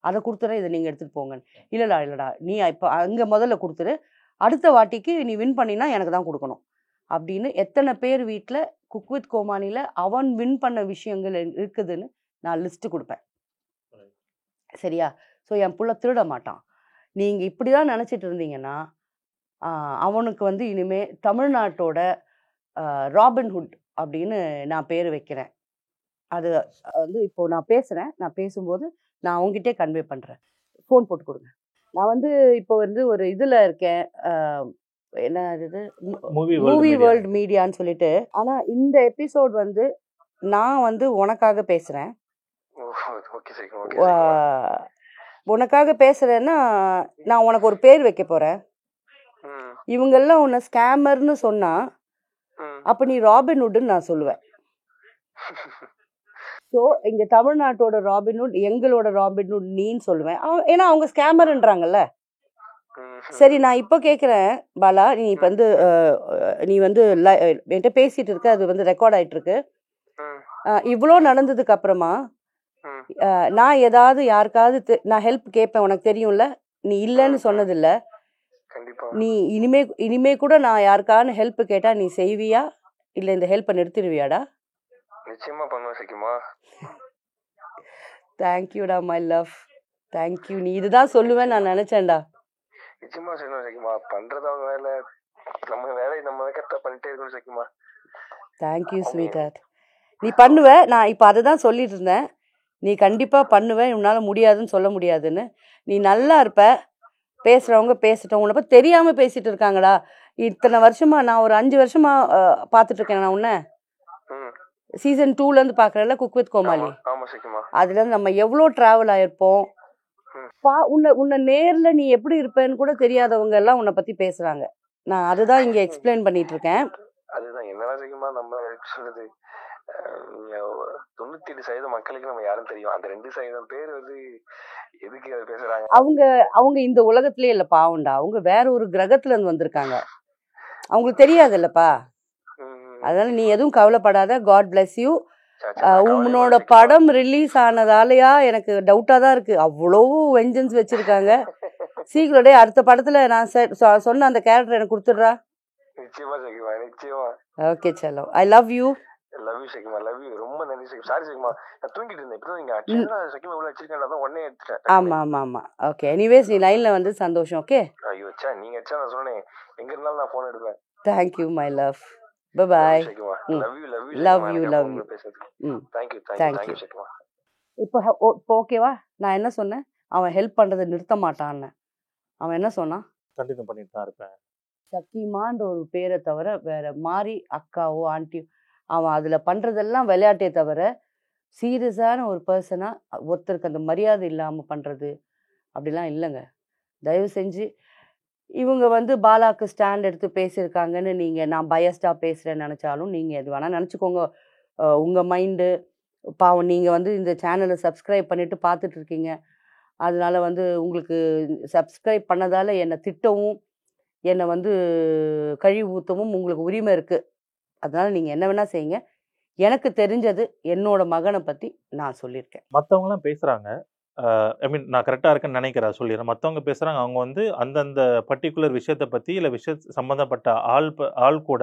அதை கொடுத்துறேன், இதை நீங்கள் எடுத்துகிட்டு போங்க. இல்லைடா நீ இப்போ அங்கே முதல்ல கொடுத்துரு, அடுத்த வாட்டிக்கு நீ வின் பண்ணினா எனக்கு தான் கொடுக்கணும் அப்படின்னு எத்தனை பேர் வீட்டில் குக் வித் கோமானியில் அவன் வின் பண்ண விஷயங்கள் இருக்குதுன்னு நான் லிஸ்ட்டு கொடுப்பேன். சரியா? ஸோ என் புள்ள திருட மாட்டான். நீங்கள் இப்படி தான் நினச்சிட்டு இருந்தீங்கன்னா அவனுக்கு வந்து இனிமே தமிழ்நாட்டோட ராபின்ஹுட் அப்படின்னு நான் பேர் வைக்கிறேன். அது வந்து இப்போது நான் பேசுகிறேன், நான் பேசும்போது நான் அவங்ககிட்டே கன்வே பண்ணுறேன். ஃபோன் போட்டு கொடுங்க. நான் வந்து இப்போ வந்து ஒரு இதில் இருக்கேன், என்ன இது மூவி வேர்ல்டு மீடியான்னு சொல்லிட்டு. ஆனால் இந்த எபிசோட் வந்து நான் வந்து உனக்காக பேசுகிறேன். உனக்காக பேசுகிறேன்னா நான் உனக்கு ஒரு பேர் வைக்க போகிறேன். இவங்கெல்லாம் உன்னை ஸ்கேமர்னு சொன்னா அப்போ நீ ராபின்ஹுட்னு நான் சொல்லுவேன். ஸோ இங்கே தமிழ்நாட்டோட ராபின்ஹுட் எங்களோட ராபின்ஹுட் நீன்னு சொல்லுவேன். ஏன்னா அவங்க ஸ்கேமர்ன்றாங்கல்ல. சரி நான் இப்போ கேட்குறேன் பாலா, நீ இப்போ வந்து நீ வந்து என்கிட்ட பேசிகிட்டு இருக்க, அது வந்து ரெக்கார்ட் ஆகிட்டுருக்கு. இவ்வளோ நடந்ததுக்கு அப்புறமா நான் ஏதாவது யாருக்காவது நான் ஹெல்ப் கேட்பேன், உனக்கு தெரியும்ல, நீ இல்லைன்னு சொன்னதில்லை. நீ இனிமே கூட நான் யாருக்கான ஹெல்ப் கேட்டா நீ செய்வியா இல்ல இந்த ஹெல்ப்பை நிறுத்திடுவியாடா? நிச்சயமா பண்ணுவேன் சகிமா. தேங்க்யூடா மை லவ், தேங்க்யூ. நீ இதுதான் சொல்லுவேன் நான் நினைச்சேன்டா. நிச்சயமா சொல்லுவேன் சகிமா. பண்றது அவங்க வேலை, நம்ம வேலையை நம்ம கரெக்டா பண்ணிட்டே இருக்கணும் சகிமா. Thank you sweet heart. நீ பண்ணுவ, நான் இப்போ அதை தான் சொல்லிட்டு இருந்தேன். நீ கண்டிப்பா பண்ணுவேன், உன்னால முடியாதுன்னு சொல்ல முடியாதுன்னு. நீ நல்லா இருப்ப. பேசுகிறவங்க பேசிட்டோம், உன்னை பற்றி தெரியாமல் பேசிகிட்டு இருக்காங்கடா. இத்தனை வருஷமா நான் ஒரு 5 வருஷமா பார்த்துட்ருக்கேன். நான் உன்னை சீசன் 2லேருந்து பார்க்குறேன்ல குக் வித் கோமாளி. அதுலேருந்து நம்ம எவ்வளோ ட்ராவல் ஆகிருப்போம். உன்னை நேரில் நீ எப்படி இருப்பேன்னு கூட தெரியாதவங்க எல்லாம் உன்னை பற்றி பேசுகிறாங்க. நான் அதுதான் இங்கே எக்ஸ்பிளைன் பண்ணிட்டு இருக்கேன். அதுதான் என்னதான் சகிமா, நம்ம சொல்றது 98% மக்களுக்கு நம்ம யாரும் தெரியும். அந்த 2% பேர் வந்து எதுக்கு அதை பேசுறாங்க? அவங்க இந்த உலகத்திலே இல்ல பாவண்டா, அவங்க வேற ஒரு கிரகத்துல இருந்து வந்திருக்காங்க, அவங்களுக்கு தெரியாது இல்லப்பா. அதனால நீ எதுவும் கவலைப்படாத. God bless you. உன்னோட படம் ரிலீஸ் ஆனதாலயா எனக்கு டவுட்டா தான் இருக்கு. அவ்வளோ வெஞ்சன்ஸ் வச்சிருக்காங்க. சீக்கிரடே அடுத்த படத்துல நான் சொன்ன அந்த கேரக்டர் எனக்கு கொடுத்துடுறா. நிச்சயமா சகிமா, நிச்சயமா. ஓகே சலோ, I love you. Love you Sakhima, love you. ரொம்ப நன்றி சகிமா. சாரி சகிமா, நான் தூங்கிட்டு இருந்தேன். இப்போ நீங்க அச்சனா சகிமா உள்ள வச்சிருக்கேன், உடனே எடுத்துட்டேன். ஆமா. ஓகே, எனிவேஸ் நீ லைன்ல வந்து சந்தோஷம். ஓகே. ஐயோ அச்சா, நீங்க அச்சா நான் சொன்னேன், எங்க இருந்தாலும் நான் ஃபோன் எடுப்பேன். Thank you my love. Bye bye. Love you. Thank you. இப்போ ஓகேவா? நான் என்ன சொன்னேன்? அவன் ஹெல்ப் பண்றதை நிறுத்த மாட்டான்னு. அவன் என்ன சொன்னான்? கண்டிப்பா பண்ணிட்டு தான் இருப்பேன். சக்கிமான்ற ஒரு பேரை தவிர வேற மாதிரி அக்காவோ ஆண்டியோ அவன் அதுல பண்றதெல்லாம் விளையாட்டே தவிர சீரியஸான ஒரு பர்சனா ஒருத்தருக்கு அந்த மரியாதை இல்லாம பண்றது அப்படிலாம் இல்லைங்க. தயவு செஞ்சு இவங்க வந்து பாலாக்கு ஸ்டாண்ட் எடுத்து பேசியிருக்காங்கன்னு நீங்கள் நான் பயஸ்டாக பேசுகிறேன்னு நினச்சாலும் நீங்கள் எது வேணால் நினச்சிக்கோங்க. உங்கள் மைண்டு பாவம். நீங்கள் வந்து இந்த சேனலை சப்ஸ்கிரைப் பண்ணிவிட்டு பார்த்துட்ருக்கீங்க. அதனால் வந்து உங்களுக்கு சப்ஸ்கிரைப் பண்ணதால் என்னை திட்டவும் என்னை வந்து கழிவு ஊற்றவும் உங்களுக்கு உரிமை இருக்குது. அதனால் நீங்கள் என்ன வேணால் செய்யுங்க. எனக்கு தெரிஞ்சது என்னோட மகனை பற்றி நான் சொல்லியிருக்கேன். மற்றவங்களாம் பேசுகிறாங்க, ஐ மீன் நான் கரெக்டாக இருக்கேன்னு நினைக்கிறேன் சொல்லிடுறேன். மற்றவங்க பேசுகிறாங்க, அவங்க வந்து அந்தந்த பர்டிகுலர் விஷயத்தை பற்றி இல்லை சம்மந்தப்பட்ட ஆள் கூட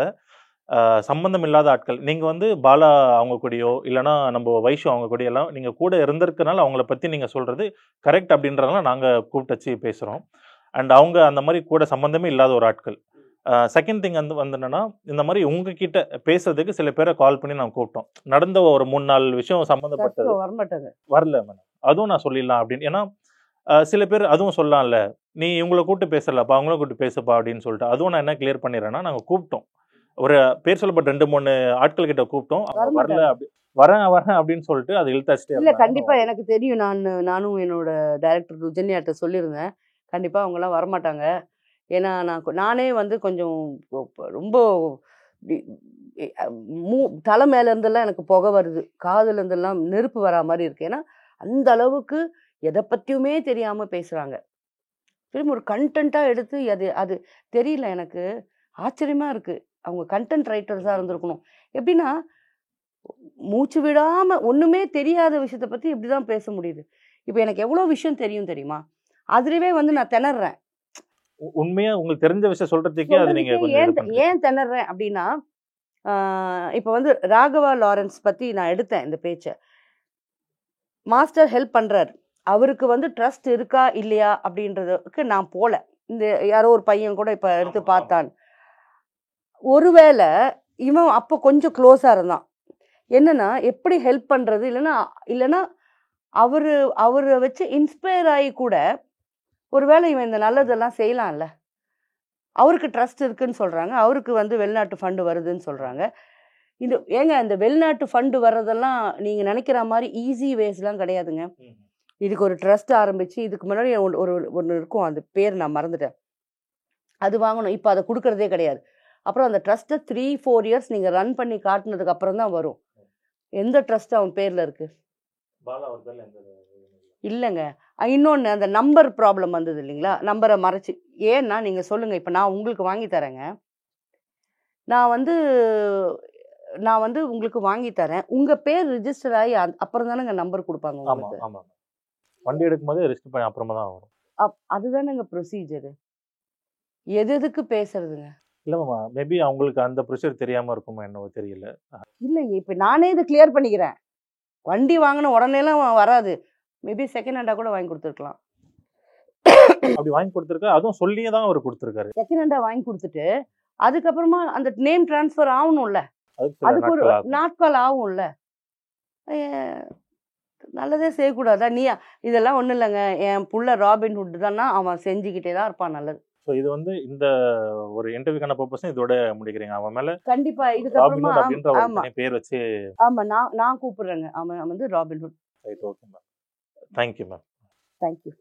சம்மந்தம் இல்லாத ஆட்கள். நீங்கள் வந்து பாலா அவங்க கூடயோ இல்லைனா நம்ம வைஷு அவங்க கூடயோ எல்லாம் நீங்கள் கூட இருந்திருக்கனால அவங்கள பற்றி நீங்கள் சொல்கிறது கரெக்ட் அப்படின்றதுனால நாங்கள் கூப்பிட்டு வச்சு பேசுகிறோம். அண்ட் அவங்க அந்த மாதிரி கூட சம்மந்தமே இல்லாத ஒரு ஆட்கள். செகண்ட் திங் வந்து என்னன்னா, இந்த மாதிரி உங்ககிட்ட பேசுறதுக்கு சில பேரை கால் பண்ணி நான் கூப்பிட்டோம். நடந்த ஒரு 3-4 விஷயம் சம்மந்தப்பட்டது வரல மேடம், அதுவும் நான் சொல்லிடலாம் அப்படின்னு. ஏன்னா சில பேர் அதுவும் சொல்லலாம்ல, நீ இவங்கள கூப்பிட்டு பேசலப்பா, அவங்கள கூப்பிட்டு பேசுப்பா அப்படின்னு சொல்லிட்டு. அதுவும் நான் என்ன கிளியர் பண்ணிடுறேன்னா, நாங்க கூப்பிட்டோம். ஒரு பேர் சொல்லப்பட்ட 2, 3 ஆட்கள் கிட்ட கூப்பிட்டோம். அவங்க வரல வரமாட்டாங்க. அப்படி வரேன் அப்படின்னு சொல்லிட்டு அதை இழுத்தடிச்சிட்டே இல்ல இருந்தாங்க. கண்டிப்பா எனக்கு தெரியும். நானும் என்னோட டைரக்டர் ருஜன்யாட்ட சொல்லியிருந்தேன். கண்டிப்பா அவங்கலாம் வரமாட்டாங்க. ஏன்னா நானே வந்து கொஞ்சம் ரொம்ப டி- தலை மேல இருந்தெல்லாம் எனக்கு புகை வருது, காதுல இருந்தெல்லாம் நெருப்பு வரா மாதிரி இருக்கு. ஏன்னா அந்த அளவுக்கு எதை பத்தியுமே தெரியாம பேசுறாங்க. திரும்ப ஒரு கண்டென்ட்டா எடுத்து அது அது தெரியல எனக்கு. ஆச்சரியமா இருக்கு. அவங்க கண்டென்ட் ரைட்டர்ஸா இருந்திருக்கணும். எப்படின்னா மூச்சு விடாம ஒண்ணுமே தெரியாத விஷயத்த பத்தி இப்படிதான் பேச முடியுது. இப்ப எனக்கு எவ்வளவு விஷயம் தெரியும் தெரியுமா? அதுலயே வந்து நான் திணறேன். உண்மையா உங்களுக்கு தெரிஞ்ச விஷயம் சொல்றதுக்கே அது நீங்க சொல்றதுக்கே கொஞ்சம் ஏன் இது பண்றீங்க. ஏன் திணறேன் அப்படின்னா, இப்ப வந்து ராகவா லாரன்ஸ் பத்தி நான் எடுத்தேன் இந்த பேச்ச. மாஸ்டர் ஹெல்ப் பண்றாரு. அவருக்கு வந்து ட்ரஸ்ட் இருக்கா இல்லையா அப்படின்றதுக்கு நான் போல. இந்த யாரோ ஒரு பையன் கூட இப்ப எடுத்து ஆமா, ஆமா. பார்த்தான். ஒருவேளை இவன் அப்ப கொஞ்சம் க்ளோஸா இருந்தான். என்னன்னா எப்படி ஹெல்ப் பண்றது, இல்லைன்னா இல்லைன்னா அவரு அவரை வச்சு இன்ஸ்பயர் ஆகி கூட ஒருவேளை இவன் இந்த நல்லதெல்லாம் செய்யலாம்ல. அவருக்கு ட்ரஸ்ட் இருக்குன்னு சொல்றாங்க. அவருக்கு வந்து வெளிநாட்டு ஃபண்ட் வருதுன்னு சொல்றாங்க. இந்த வெளிநாட்டு ஃபண்ட் வர்றதெல்லாம் நீங்க நினைக்கிற மாதிரி ஈஸி வேஸ்லாம் கிடையாதுங்க. ம். இதுக்கு ஒரு ட்ரஸ்ட் ஆரம்பிச்சு இதுக்கு முன்னாடி ஒன்று இருக்கும், அந்த பேர் நான் மறந்துட்டேன். அது வாங்கணும். இப்போ அதை கொடுக்கறதே கிடையாது. அப்புறம் அந்த ட்ரஸ்ட்டை 3-4 இயர்ஸ் நீங்க ரன் பண்ணி காட்டுனதுக்கு அப்புறம் தான் வரும். எந்த ட்ரஸ்ட் அவன் பேர்ல இருக்கு? பாலா அவர் பேர்ல எந்த இல்லைங்க. இன்னொன்று அந்த நம்பர் ப்ராப்ளம் வந்தது இல்லைங்களா? நம்பரை மறைச்சு. ஏன்னா நீங்கள் சொல்லுங்கள், இப்போ நான் உங்களுக்கு வாங்கி தரேங்க. நான் வந்து நான் வந்து உங்களுக்கு வாங்கி தரேன். உங்கள் பேர் ரிஜிஸ்டர் ஆகி அப்புறம் தானேங்க நம்பர் கொடுப்பாங்க ஆமா, உங்களுக்கு. ஆமா. வண்டி எடுக்கும்போது ரிஜிஸ்டர் பண்ணி அப்புறமா தான் வரும். அதுதானேங்க ப்ரொசீஜரு. எதுக்கு பேசுறதுங்க? இல்ல மாமா, மேபி அவங்களுக்கு அந்த ப்ரொசீஜர் தெரியாம இருக்குமோ என்னவோ தெரியல. இல்லைங்க, இப்போ நானே இதை கிளியர் பண்ணிக்கிறேன். வண்டி வாங்கின உடனேலாம் வராது. மேபி செகண்ட் ஹேண்டாக கூட வாங்கி கொடுத்துருக்கலாம். அப்படி வாங்கி கொடுத்துருக்காரு. அதுவும் சொல்லியே தான் அவர் கொடுத்துருக்காரு. செகண்ட் ஹேண்டாக வாங்கி கொடுத்துட்டு அதுக்கப்புறமா அந்த நேம் டிரான்ஸ்ஃபர் ஆகணும்ல. அதுக்கு சில அதுக்கு ஒரு நாட்கள் ஆகும். நாட்கள் ஆகும்ல. அஹ் நல்லதே செய்யக்கூடாதா? இதெல்லாம் ஒன்றும் இல்லைங்க. என் புள்ள ராபின்ஹுட் தானா, அவன் செஞ்சுக்கிட்டே தான் இருப்பான் நல்லது. ஸோ இது வந்து இந்த ஒரு இன்டர்வியூக்கான பர்பஸ் இதோட முடிக்கிறீங்க. அவன் மேல கண்டிப்பா இதுக்கப்புறமா ராபின்ஹுட் அப்படின்ற ஒரு ஆமா தனி பேர் வச்சு. ஆமா நான் கூப்பிடுறேங்க. அவன் வந்து Robin Hood. Right, okay ma'am. Thank you ma'am. Thank you.